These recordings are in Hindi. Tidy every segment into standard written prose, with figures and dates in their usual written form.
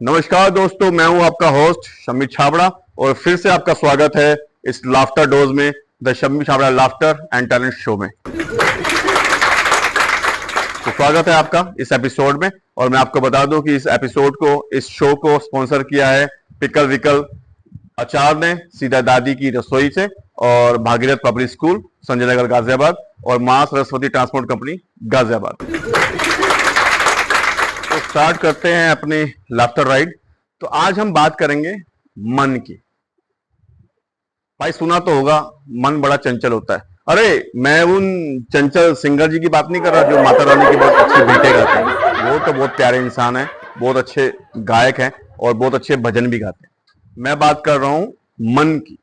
नमस्कार दोस्तों, मैं हूं आपका होस्ट शम्मी छाबड़ा और फिर से आपका स्वागत है इस लाफ्टर डोज में, the Shammi Chhabra laughter and talent show में। तो स्वागत है आपका इस एपिसोड में। और मैं आपको बता दूं कि इस शो को स्पॉन्सर किया है पिकल विकल अचार ने, सीधा दादी की रसोई से, और भागीरथ पब्लिक स्कूल संजय नगर गाजियाबाद, और मां सरस्वती ट्रांसपोर्ट कंपनी गाजियाबाद। तो स्टार्ट करते हैं अपनी लाफ्टर राइड। तो आज हम बात करेंगे मन की। भाई सुना तो होगा, मन बड़ा चंचल होता है। अरे मैं उन चंचल सिंगर जी की बात नहीं कर रहा जो माता रानी की बहुत अच्छी भेंटें गाते हैं। वो तो बहुत प्यारे इंसान है, बहुत अच्छे गायक हैं और बहुत अच्छे भजन भी गाते हैं। मैं बात कर रहा हूं मन की।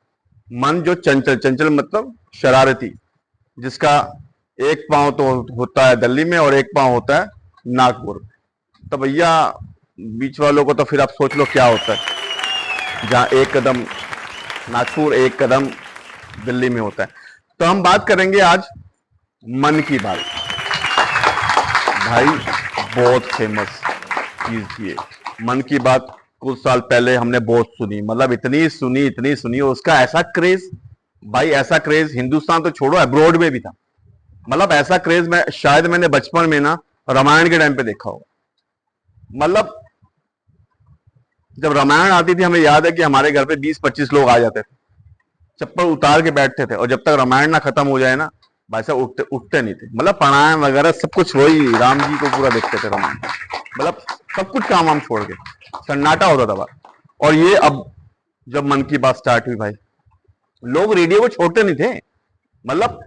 मन जो चंचल मतलब शरारती, जिसका एक पांव तो होता है दिल्ली में और एक पांव होता है नागपुर में। तो भैया बीच वालों को तो फिर आप सोच लो क्या होता है, जहां एक कदम नागपुर एक कदम दिल्ली में होता है। तो हम बात करेंगे आज मन की बात। भाई बहुत फेमस चीज ये मन की बात। कुछ साल पहले हमने बहुत सुनी, मतलब इतनी सुनी उसका ऐसा क्रेज, भाई ऐसा क्रेज हिंदुस्तान तो छोड़ो अब्रॉड में भी था। मतलब ऐसा क्रेज मैंने बचपन में ना रामायण के टाइम पे देखा होगा। मतलब जब रामायण आती थी, हमें याद है कि हमारे घर पे 20-25 लोग आ जाते थे, चप्पल उतार के बैठते थे, और जब तक रामायण ना खत्म हो जाए ना भाई साहब उठते नहीं थे। मतलब प्राणायाम वगैरह सब कुछ वही राम जी को पूरा देखते थे रामायण। मतलब सब कुछ काम वाम छोड़ के सन्नाटा होता था बात। और ये अब जब मन की बात स्टार्ट हुई, भाई लोग रेडियो को छोड़ते नहीं थे, मतलब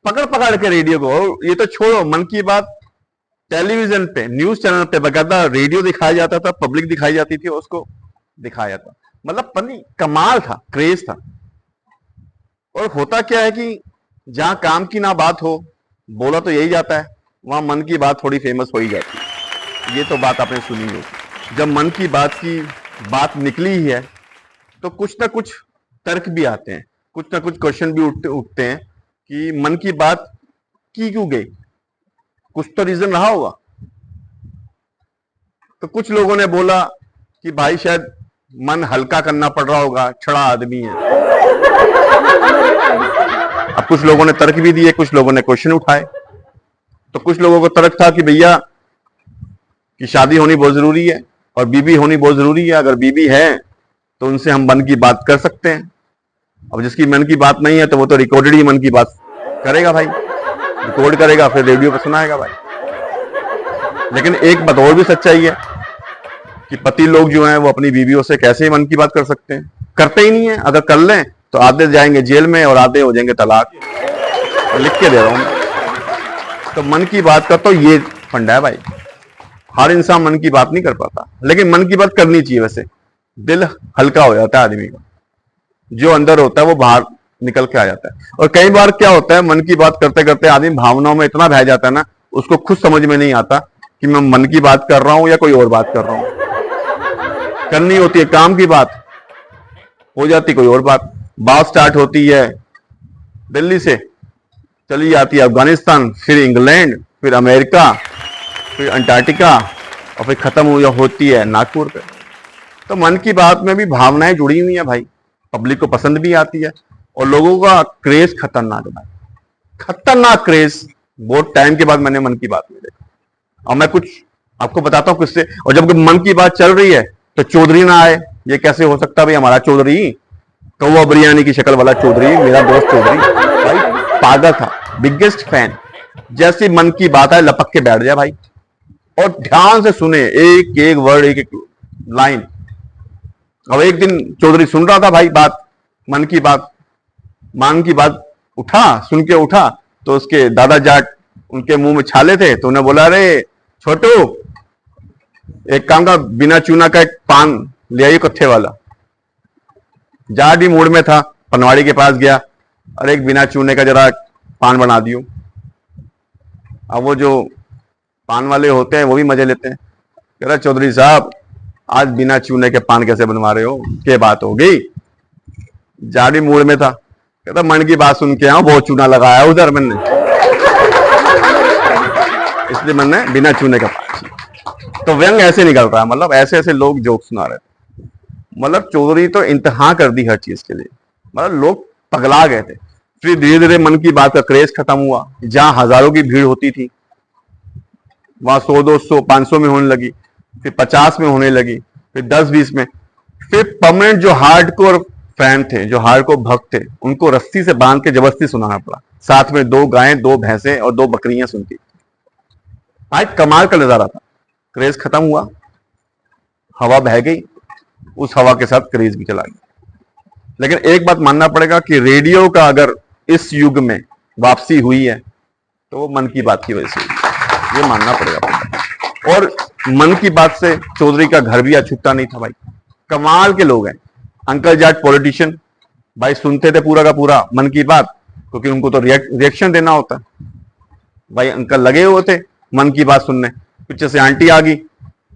पकड़ पकड़ के रेडियो को। और ये तो छोड़ो, मन की बात टेलीविजन पे, न्यूज चैनल पे बकायदा रेडियो दिखाया जाता था, पब्लिक दिखाई जाती थी, उसको दिखाया जाता। मतलब पनी कमाल था, क्रेज था। और होता क्या है कि जहां काम की ना बात हो, बोला तो यही जाता है, वहां मन की बात थोड़ी फेमस हो ही जाती है। ये तो बात आपने सुनी होगी। जब मन की बात निकली ही है तो कुछ ना कुछ तर्क भी आते हैं, कुछ ना कुछ क्वेश्चन भी उठते हैं कि मन की बात की क्यों गई, कुछ तो रीजन रहा होगा। तो कुछ लोगों ने बोला कि भाई शायद मन हल्का करना पड़ रहा होगा, छड़ा आदमी है। अब कुछ लोगों ने तर्क भी दिए, कुछ लोगों ने क्वेश्चन उठाए। तो कुछ लोगों को तर्क था कि भैया कि शादी होनी बहुत जरूरी है और बीबी होनी बहुत जरूरी है। अगर बीबी है तो उनसे हम मन की बात कर सकते हैं। अब जिसकी मन की बात नहीं है तो वो तो रिकॉर्डेड ही मन की बात करेगा भाई, रिकॉर्ड करेगा, फिर रेडियो पे सुनाएगा भाई। लेकिन एक बात और भी सच्चाई है कि पति लोग जो हैं वो अपनी बीवियों से कैसे मन की बात कर सकते हैं, करते ही नहीं है। अगर कर लें तो आधे जाएंगे जेल में और आधे हो जाएंगे तलाक। लिख के दे रहा हूं। तो मन की बात का तो ये फंडा है भाई, हर इंसान मन की बात नहीं कर पाता, लेकिन मन की बात करनी चाहिए। वैसे दिल हल्का हो जाता है आदमी का, जो अंदर होता है वो बाहर निकल के आ जाता है। और कई बार क्या होता है, मन की बात करते करते आदमी भावनाओं में इतना बह जाता है ना, उसको खुद समझ में नहीं आता कि मैं मन की बात कर रहा हूं या कोई और बात कर रहा हूं। करनी होती है काम की बात, हो जाती कोई और बात स्टार्ट होती है दिल्ली से, चली जाती है अफगानिस्तान, फिर इंग्लैंड, फिर अमेरिका, फिर अंटार्कटिका, और फिर खत्म होती है नागपुर पे। तो मन की बात में भी भावनाएं जुड़ी हुई हैं भाई, पब्लिक को पसंद भी आती है और लोगों का क्रेज खतरनाक है भाई, खतरनाक क्रेज। बहुत टाइम के बाद मैंने मन की बात में देखा। और मैं कुछ आपको बताता हूं किससे। और जब मन की बात चल रही है तो चौधरी ना आए, ये कैसे हो सकता भाई। हमारा चौधरी, कौवा बिरयानी की शक्ल वाला चौधरी, मेरा दोस्त चौधरी भाई पागल था, बिगेस्ट फैन। जैसी मन की बात है लपक के बैठ जाए भाई, और ध्यान से सुने एक एक वर्ड, एक एक लाइन। अब एक दिन चौधरी सुन रहा था भाई बात, मन की बात उठा, सुन के उठा तो उसके दादा जाट उनके मुंह में छाले थे, तो उन्हें बोला, अरे छोटू एक काम का, बिना चूना का एक पान ले आइए कत्थे वाला। जाट ही मूड में था, पनवाड़ी के पास गया, अरे एक बिना चूने का जरा पान बना दियो। अब वो जो पान वाले होते हैं वो भी मजे लेते हैं। कह रहा चौधरी साहब आज बिना चूने के पान कैसे बनवा रहे हो, क्या बात हो गई। जाट ही मूड में था, कहता मन की बात सुन के आओ, बहुत चूना लगाया उधर मैंने, इसलिए मैंने बिना चूने का पान। तो व्यंग ऐसे निकल रहा है, मतलब ऐसे ऐसे लोग जोक सुना रहे थे। मतलब चौधरी तो इंतहा कर दी हर चीज के लिए, मतलब लोग पगला गए थे। फिर धीरे धीरे मन की बात का क्रेज खत्म हुआ। जहां हजारों की भीड़ होती थी वहां 100, 200, 500 में होने लगी, फिर 50 में होने लगी, फिर 10, 20 में। फिर परमानेंट जो हार्डकोर फैन थे, जो हार्डकोर भक्त थे, उनको रस्सी से बांध के जबरदस्ती सुनाना पड़ा। साथ में 2 गायें, 2 भैंसें और 2 बकरियां सुनती। आज कमाल का नजारा था। क्रेज खत्म हुआ, हवा बह गई, उस हवा के साथ क्रेज भी चला गया। लेकिन एक बात मानना पड़ेगा कि रेडियो का अगर इस युग में वापसी हुई है तो वो मन की बात की वजह से हुई, ये मानना पड़ेगा। और मन की बात से चौधरी का घर भी आज छुट्टा नहीं था भाई। कमाल के लोग हैं। अंकल जाट पॉलिटिशियन भाई सुनते थे पूरा का पूरा मन की बात, क्योंकि उनको तो रिएक्शन देना होता है भाई। अंकल लगे हुए थे मन की बात सुनने। पीछे से आंटी आ गई,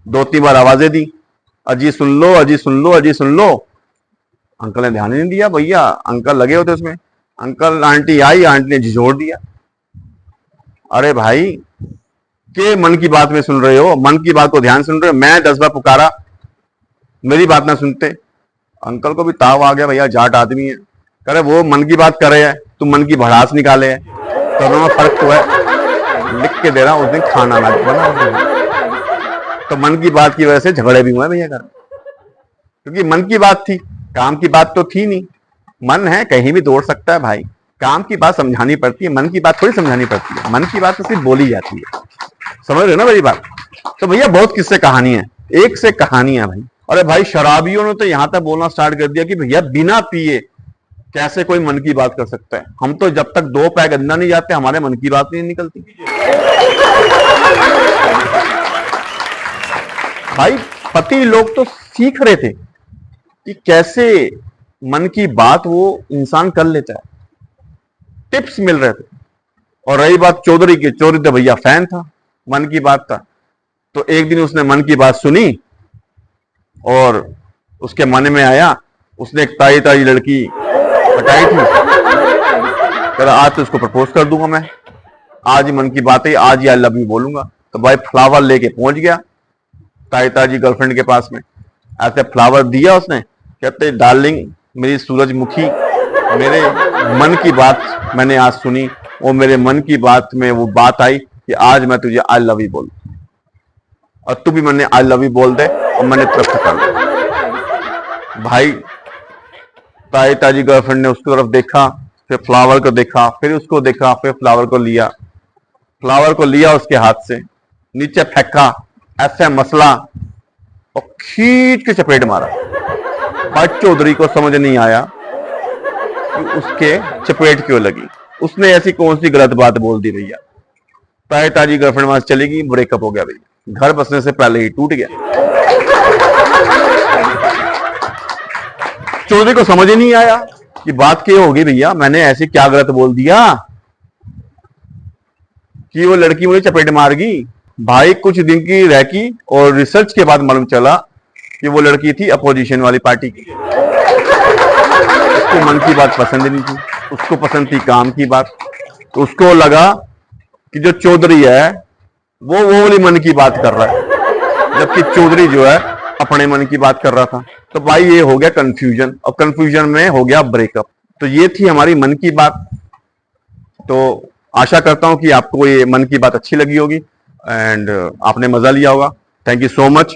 2-3 बार आवाजें दी, अजी सुन लो, अजी सुन लो, अजी सुन लो। अंकल ने ध्यान ही नहीं दिया भैया, अंकल लगे होते उसमें। अंकल आंटी आई, आंटी ने झिझोड़ दिया। अरे भाई के मन की बात में सुन रहे हो, मन की बात को ध्यान सुन रहे हो। मैं 10 बार पुकारा, मेरी बात ना सुनते। अंकल को भी ताव आ गया, भैया जाट आदमी है। कह रहे वो मन की बात कर रहे हैं, तुम मन की भड़ास निकाले है, दोनों में फर्क तो है। लिख के दे रहा हूं, उस दिन खाना ना बना। तो मन की बात की वजह से झगड़े भी हुए भैया घर, क्योंकि मन की बात थी, काम की बात तो थी नहीं। मन है कहीं भी दौड़ सकता है भाई। काम की बात समझानी पड़ती है, मन की बात थोड़ी समझानी पड़ती है। मन की बात तो सिर्फ बोली जाती है, समझ रहे हो ना मेरी बात। तो भैया बहुत किस्से कहानी है, एक से कहानियां भाई। अरे भाई शराबियों ने तो यहां तक बोलना स्टार्ट कर दिया कि भैया बिना पिए कैसे कोई मन की बात कर सकता है। हम तो जब तक 2 पैग अंदर नहीं जाते हमारे मन की बात नहीं निकलती। भाई पति लोग तो सीख रहे थे कि कैसे मन की बात वो इंसान कर लेता है, टिप्स मिल रहे थे। और रही बात चौधरी की, चौधरी तो भैया फैन था, मन की बात था। तो एक दिन उसने मन की बात सुनी और उसके मन में आया, उसने एक ताई ताई लड़की हटाई थी, कहा आज तो उसको प्रपोज कर दूंगा मैं, आज ही मन की बात है, आज ही आई लव यू बोलूंगा। तो भाई फ्लावर लेके पहुंच गया ताई ताजी गर्लफ्रेंड के पास में। ऐसे फ्लावर दिया उसने, कहते डार्लिंग मेरी सूरजमुखी, मेरे मन की बात मैंने आज सुनी और मेरे मन की बात में वो बात आई कि आज मैं तुझे आई लव यू बोलूं, और तू भी मैंने आई लव यू बोल दे और मैंने तरफ कर दे। भाई ताई ताजी गर्लफ्रेंड ने उसकी तरफ देखा, फिर फ्लावर को देखा, फिर उसको देखा, फिर फ्लावर को लिया। फ्लावर को लिया उसके हाथ से, नीचे फेंका, ऐसे मसला और खींच के चपेट मारा। भाई चौधरी को समझ नहीं आया कि उसके चपेट क्यों लगी। उसने ऐसी कौन सी गलत बात बोल दी भैया। ताई ताजी गर्लफ्रेंड वहां से चली गई, ब्रेकअप हो गया भैया, घर बसने से पहले ही टूट गया। चौधरी को समझ ही नहीं आया कि बात क्या होगी भैया, मैंने ऐसे क्या गलत बोल दिया कि वो लड़की मुझे चपेट मार गई। भाई कुछ दिन की रह की और रिसर्च के बाद मालूम चला कि वो लड़की थी अपोजिशन वाली पार्टी की। उसको मन की बात पसंद नहीं थी, उसको पसंद थी काम की बात। तो उसको लगा कि जो चौधरी है वो वाली मन की बात कर रहा है, जबकि चौधरी जो है अपने मन की बात कर रहा था। तो भाई ये हो गया कंफ्यूजन, और कंफ्यूजन में हो गया ब्रेकअप। तो ये थी हमारी मन की बात। तो आशा करता हूं कि आपको ये मन की बात अच्छी लगी होगी एंड आपने मजा लिया होगा। Thank you so much.